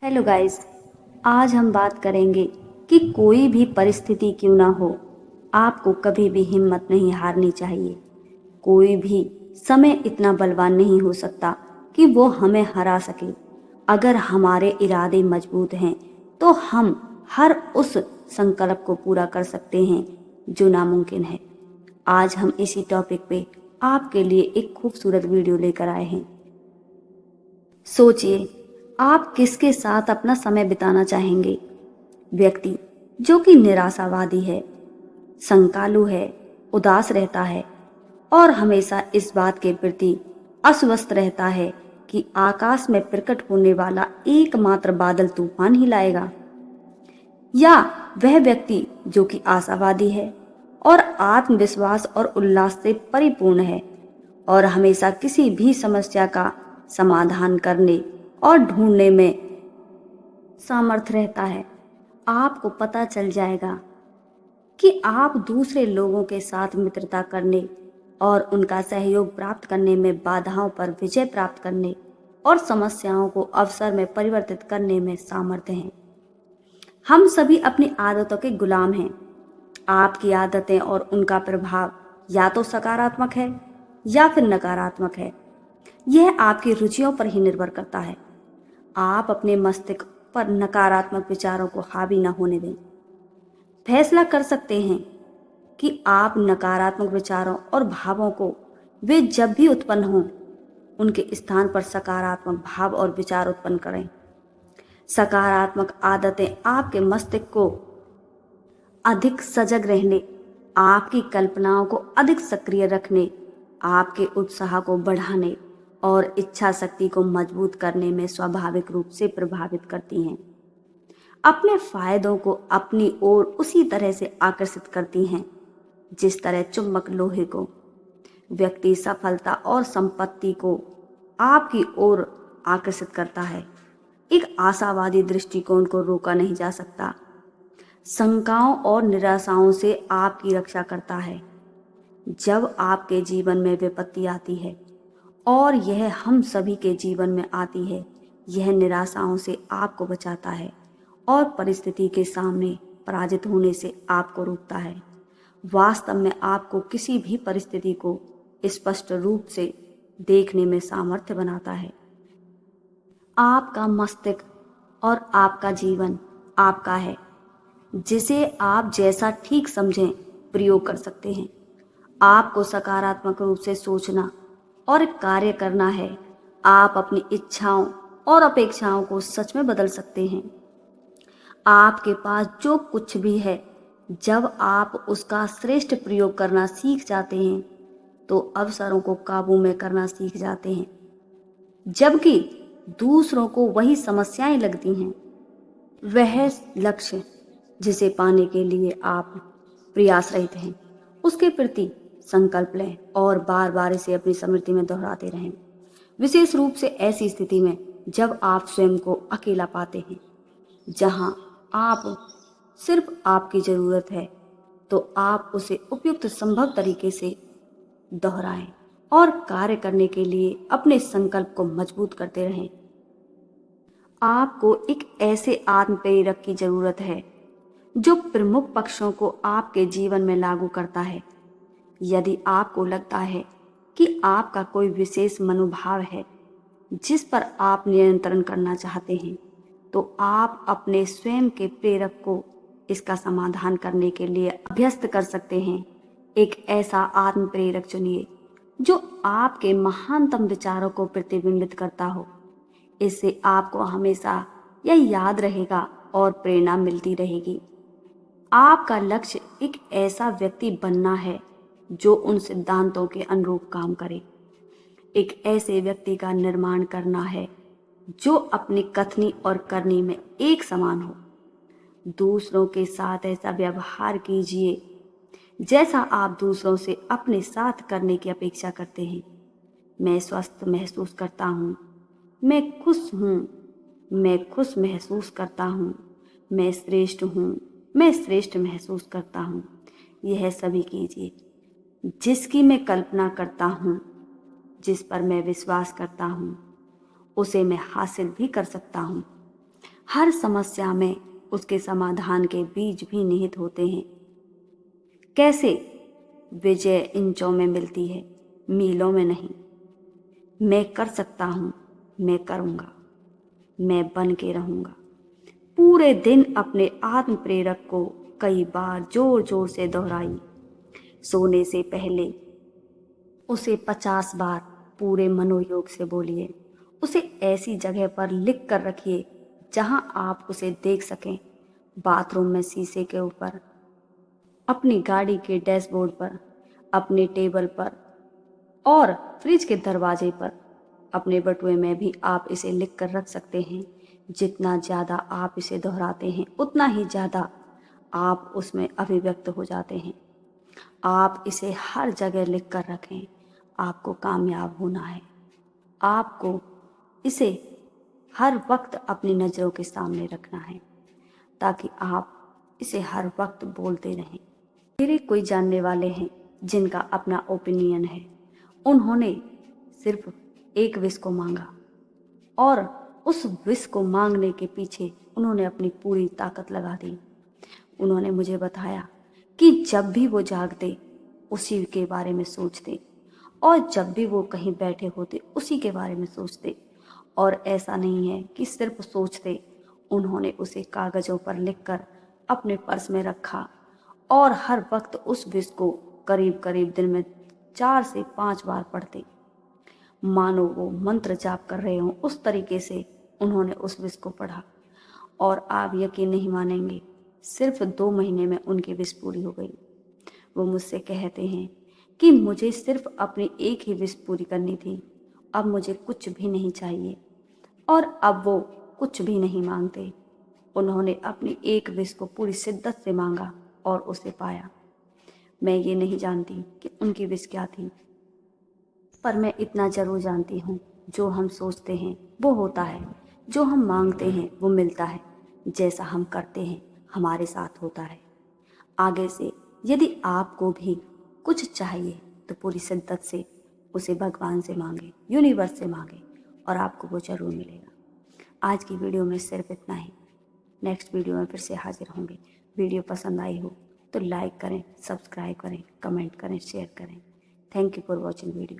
Hello guys. आज हम बात करेंगे कि कोई भी परिस्थिति क्यों ना हो, आपको कभी भी हिम्मत नहीं हारनी चाहिए। कोई भी समय इतना बलवान नहीं हो सकता कि वो हमें हरा सके। अगर हमारे इरादे मजबूत हैं तो हम हर उस संकल्प को पूरा कर सकते हैं जो नामुमकिन है। आज हम इसी टॉपिक पे आपके लिए एक खूबसूरत वीडियो लेकर आए हैं। सोचिए, आप किसके साथ अपना समय बिताना चाहेंगे? व्यक्ति जो कि निराशावादी है, संकालु है, उदास रहता है और हमेशा इस बात के प्रति अस्वस्थ रहता है कि आकाश में प्रकट होने वाला एकमात्र बादल तूफान ही लाएगा, या वह व्यक्ति जो कि आशावादी है और आत्मविश्वास और उल्लास से परिपूर्ण है और हमेशा किसी भी समस्या का समाधान करने और ढूंढने में सामर्थ रहता है। आपको पता चल जाएगा कि आप दूसरे लोगों के साथ मित्रता करने और उनका सहयोग प्राप्त करने में, बाधाओं पर विजय प्राप्त करने और समस्याओं को अवसर में परिवर्तित करने में सामर्थ्य हैं। हम सभी अपनी आदतों के गुलाम हैं। आपकी आदतें और उनका प्रभाव या तो सकारात्मक है या फिर नकारात्मक है। यह आपकी रुचियों पर ही निर्भर करता है। आप अपने मस्तिष्क पर नकारात्मक विचारों को हावी न होने दें। फैसला कर सकते हैं कि आप नकारात्मक विचारों और भावों को, वे जब भी उत्पन्न हों, उनके स्थान पर सकारात्मक भाव और विचार उत्पन्न करें। सकारात्मक आदतें आपके मस्तिष्क को अधिक सजग रहने, आपकी कल्पनाओं को अधिक सक्रिय रखने, आपके उत्साह को बढ़ाने और इच्छा शक्ति को मजबूत करने में स्वाभाविक रूप से प्रभावित करती हैं। अपने फायदों को अपनी ओर उसी तरह से आकर्षित करती हैं जिस तरह चुंबक लोहे को। व्यक्ति सफलता और संपत्ति को आपकी ओर आकर्षित करता है। एक आशावादी दृष्टिकोण को रोका नहीं जा सकता। शंकाओं और निराशाओं से आपकी रक्षा करता है। जब आपके जीवन में विपत्ति आती है, और यह हम सभी के जीवन में आती है, यह निराशाओं से आपको बचाता है और परिस्थिति के सामने पराजित होने से आपको रोकता है। वास्तव में आपको किसी भी परिस्थिति को स्पष्ट रूप से देखने में सामर्थ्य बनाता है। आपका मस्तिष्क और आपका जीवन आपका है, जिसे आप जैसा ठीक समझें प्रयोग कर सकते हैं। आपको सकारात्मक रूप से सोचना और कार्य करना है। आप अपनी इच्छाओं और अपेक्षाओं को सच में बदल सकते हैं। आपके पास जो कुछ भी है, जब आप उसका श्रेष्ठ प्रयोग करना सीख जाते हैं तो अवसरों को काबू में करना सीख जाते हैं, जबकि दूसरों को वही समस्याएं लगती हैं। वह लक्ष्य जिसे पाने के लिए आप प्रयासरत हैं, उसके प्रति संकल्प लें और बार बार इसे अपनी स्मृति में दोहराते रहें। विशेष रूप से ऐसी स्थिति में जब आप स्वयं को अकेला पाते हैं, जहां आप सिर्फ आपकी जरूरत है, तो आप उसे उपयुक्त संभव तरीके से दोहराएं और कार्य करने के लिए अपने संकल्प को मजबूत करते रहें। आपको एक ऐसे आत्म प्रेरक की जरूरत है जो प्रमुख पक्षों को आपके जीवन में लागू करता है। यदि आपको लगता है कि आपका कोई विशेष मनोभाव है जिस पर आप नियंत्रण करना चाहते हैं, तो आप अपने स्वयं के प्रेरक को इसका समाधान करने के लिए अभ्यस्त कर सकते हैं। एक ऐसा आत्म प्रेरक चुनिए जो आपके महानतम विचारों को प्रतिबिंबित करता हो। इससे आपको हमेशा यह याद रहेगा और प्रेरणा मिलती रहेगी। आपका लक्ष्य एक ऐसा व्यक्ति बनना है जो उन सिद्धांतों के अनुरूप काम करे। एक ऐसे व्यक्ति का निर्माण करना है जो अपनी कथनी और करनी में एक समान हो। दूसरों के साथ ऐसा व्यवहार कीजिए जैसा आप दूसरों से अपने साथ करने की अपेक्षा करते हैं। मैं स्वस्थ महसूस करता हूँ, मैं खुश हूँ, मैं खुश महसूस करता हूँ, मैं श्रेष्ठ हूँ, मैं श्रेष्ठ महसूस करता हूँ। यह सभी कीजिए। जिसकी मैं कल्पना करता हूँ, जिस पर मैं विश्वास करता हूँ, उसे मैं हासिल भी कर सकता हूँ। हर समस्या में उसके समाधान के बीज भी निहित होते हैं। कैसे विजय इंचों में मिलती है, मीलों में नहीं। मैं कर सकता हूँ, मैं करूँगा, मैं बन के रहूँगा। पूरे दिन अपने आत्म प्रेरक को कई बार जोर जोर से दोहराई। सोने से पहले उसे 50 बार पूरे मनोयोग से बोलिए। उसे ऐसी जगह पर लिख कर रखिए जहां आप उसे देख सकें। बाथरूम में शीशे के ऊपर, अपनी गाड़ी के डैशबोर्ड पर, अपने टेबल पर और फ्रिज के दरवाजे पर। अपने बटुए में भी आप इसे लिख कर रख सकते हैं। जितना ज़्यादा आप इसे दोहराते हैं उतना ही ज़्यादा आप उसमें अभिव्यक्त हो जाते हैं। आप इसे हर जगह लिख कर रखें। आपको कामयाब होना है। आपको इसे हर वक्त अपनी नज़रों के सामने रखना है ताकि आप इसे हर वक्त बोलते रहें। मेरे कोई जानने वाले हैं जिनका अपना ओपिनियन है। उन्होंने सिर्फ एक विश को मांगा और उस विश को मांगने के पीछे उन्होंने अपनी पूरी ताकत लगा दी। उन्होंने मुझे बताया कि जब भी वो जागते उसी के बारे में सोचते और जब भी वो कहीं बैठे होते उसी के बारे में सोचते। और ऐसा नहीं है कि सिर्फ सोचते, उन्होंने उसे कागज़ों पर लिखकर अपने पर्स में रखा और हर वक्त उस विश को करीब करीब दिन में 4 से 5 बार पढ़ते, मानो वो मंत्र जाप कर रहे हों। उस तरीके से उन्होंने उस विश को पढ़ा और आप यकीन नहीं मानेंगे, सिर्फ 2 महीने में उनकी विश पूरी हो गई। वो मुझसे कहते हैं कि मुझे सिर्फ अपनी एक ही विश पूरी करनी थी, अब मुझे कुछ भी नहीं चाहिए। और अब वो कुछ भी नहीं मांगते। उन्होंने अपनी एक विश को पूरी शिद्दत से मांगा और उसे पाया। मैं ये नहीं जानती कि उनकी विश क्या थी, पर मैं इतना ज़रूर जानती हूँ, जो हम सोचते हैं वो होता है, जो हम मांगते हैं वो मिलता है, जैसा हम करते हैं हमारे साथ होता है। आगे से यदि आपको भी कुछ चाहिए तो पूरी शिद्दत से उसे भगवान से मांगे, यूनिवर्स से मांगे और आपको वो ज़रूर मिलेगा। आज की वीडियो में सिर्फ इतना ही। नेक्स्ट वीडियो में फिर से हाजिर होंगे। वीडियो पसंद आई हो तो लाइक करें, सब्सक्राइब करें, कमेंट करें, शेयर करें। Thank you for watching video.